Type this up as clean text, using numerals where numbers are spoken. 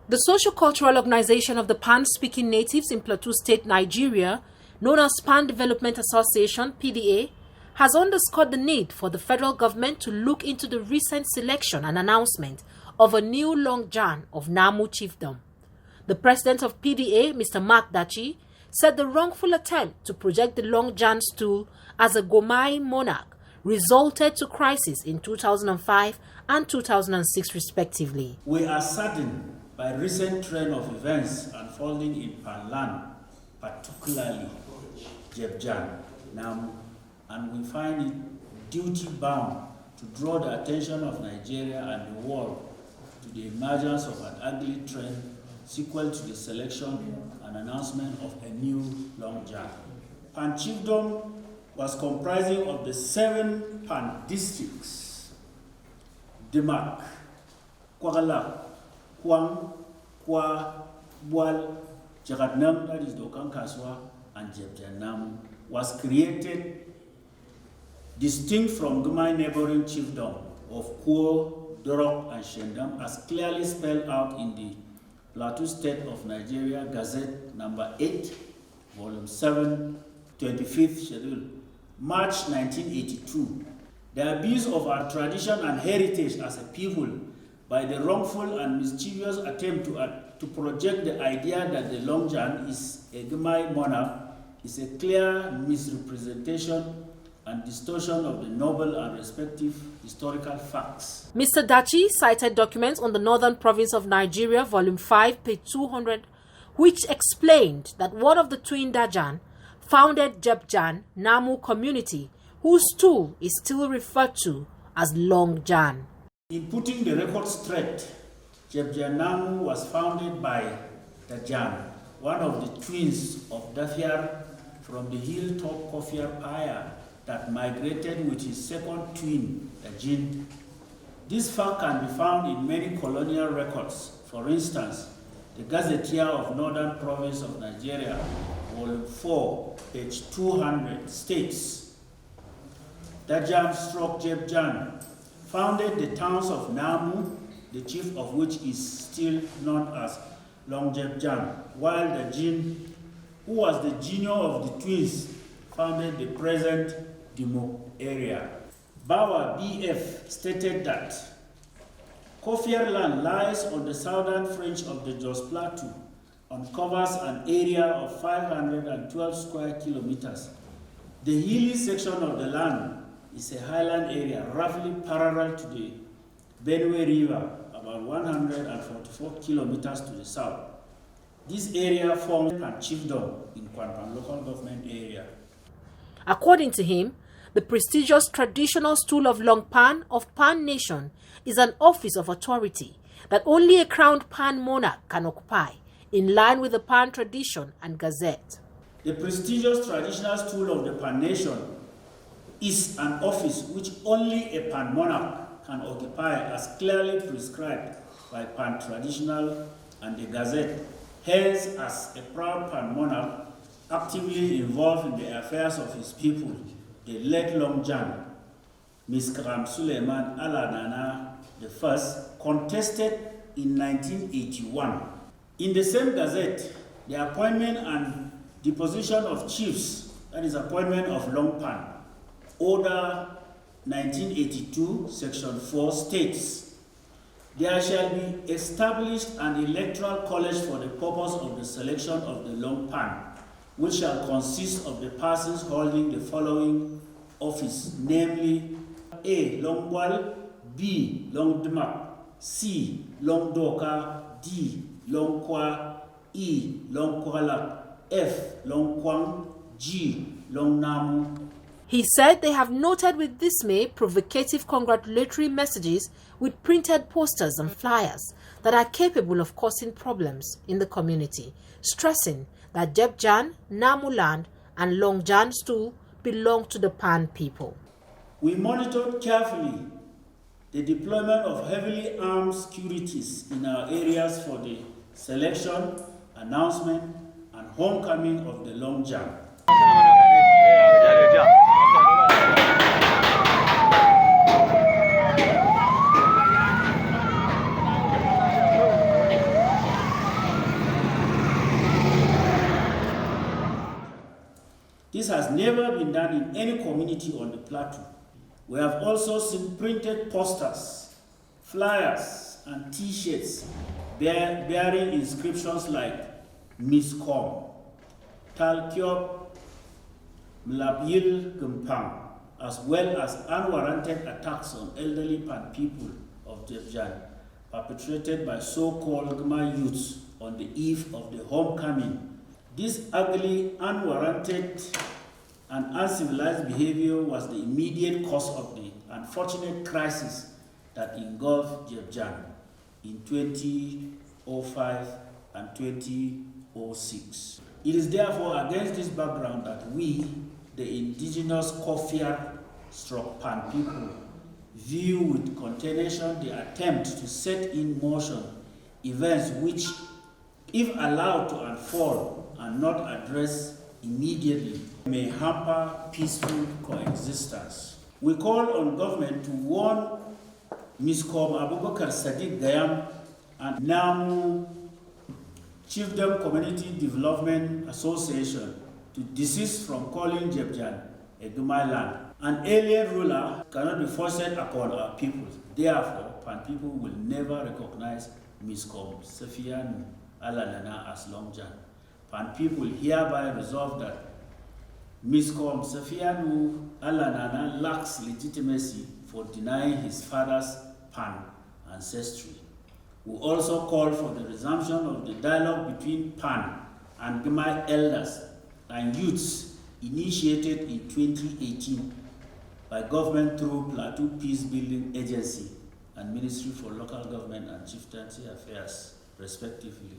The socio-cultural organization of the Pan-speaking natives in Plateau State, Nigeria, known as Pan Development Association, PDA, has underscored the need for the federal government to look into the recent selection and announcement of a new Long Jan of Namu Chiefdom. The president of PDA, Mr. Mark Dachi, said the wrongful attempt to project the Long Jan stool as a Gomai monarch resulted to crisis in 2005 and 2006 respectively. We are saddened by recent trend of events unfolding in Panlan, particularly Chiefdom, Namu, and we find it duty-bound to draw the attention of Nigeria and the world to the emergence of an ugly trend sequel to the selection and announcement of a new Long Jan. Pan Chiefdom was comprising of the 7 Pan districts: Demak, Kwagala, Kwang, Kwa, Bual, Jagadnam, that is Dokan Kaswa, and Chiefdom Namu, was created distinct from Gumai neighboring chiefdom of Kuo, Dorok, and Shendam, as clearly spelled out in the Plateau State of Nigeria Gazette number 8, volume 7, 25th schedule, March 1982. The abuse of our tradition and heritage as a people by the wrongful and mischievous attempt to project the idea that the Long Jan is a Gumai monarch is a clear misrepresentation and distortion of the noble and respective historical facts. Mr. Dachi cited documents on the Northern Province of Nigeria, Volume 5, page 200, which explained that one of the twin Dajan founded Chiefdom Namu community, whose stool is still referred to as Long Jan. In putting the record straight, Chiefdom Namu was founded by Dajan, one of the twins of Dafiar from the hilltop Kofiar Paya that migrated with his second twin, Dajin. This fact can be found in many colonial records. For instance, the Gazetteer of Northern Province of Nigeria, Volume 4, page 200, states, Dajan/Chiefdom founded the towns of Namu, the chief of which is still known as Long Chiefdom, while Dajin, who was the junior of the twins, founded the present Dimo area. Bawa BF stated that Kofiar land lies on the southern fringe of the Jos Plateau and covers an area of 512 square kilometers. The hilly section of the land is a highland area roughly parallel to the Benue River, about 144 kilometers to the south. This area forms Pan Chiefdom in Kwanpan local government area. According to him, the prestigious traditional stool of Long Pan of Pan Nation is an office of authority that only a crowned Pan monarch can occupy, in line with the Pan tradition and Gazette. The prestigious traditional stool of the Pan Nation is an office which only a Pan monarch can occupy, as clearly prescribed by Pan traditional and the Gazette. Hence, as a proud Pan monarch actively involved in the affairs of his people, the late Long Jan, Miskram Suleiman Alanana I, contested in 1981. In the same Gazette, the appointment and deposition of chiefs, that is appointment of Long Pan, Order 1982, Section 4 states, there shall be established an electoral college for the purpose of the selection of the Long Pan, which shall consist of the persons holding the following office, namely A. Long Bual, B. Long Demak, C. Long Doka, D. Long Kwa, E. Long Kwala, F. Long Kwang, G. Long Namu. He said they have noted with dismay provocative congratulatory messages with printed posters and flyers that are capable of causing problems in the community, stressing that Chiefdom, Namu land, and Long Jan stool belong to the Pan people. We monitored carefully the deployment of heavily armed securities in our areas for the selection, announcement, and homecoming of the Long Jan. This has never been done in any community on the plateau. We have also seen printed posters, flyers, and t-shirts bearing inscriptions like Miskom, Talkyop, Mlabyil Gumpang, as well as unwarranted attacks on elderly Pan people of Jebjan, perpetrated by so-called Gma youths on the eve of the homecoming. This ugly, unwarranted, and uncivilized behavior was the immediate cause of the unfortunate crisis that engulfed Jebjan in 2005 and 2006. It is therefore against this background that we, the indigenous Kofiar/Pan people, view with consternation the attempt to set in motion events which, if allowed to unfold and not addressed immediately, may hamper peaceful coexistence. We call on government to warn Miskom Abubakar Sadiq Gayam and Namu Chiefdom Community Development Association to desist from calling Jebjan a Gma land. An alien ruler cannot be forced upon our people. Therefore, Pan people will never recognize Miskom Sefianu Alanana as Longjan. Pan people hereby resolve that Miskom Sefianu Alanana lacks legitimacy for denying his father's Pan ancestry. We also call for the resumption of the dialogue between Pan and Gma elders and youths initiated in 2018 by government through Plateau Peace Building Agency and Ministry for Local Government and Chieftaincy Affairs, respectively.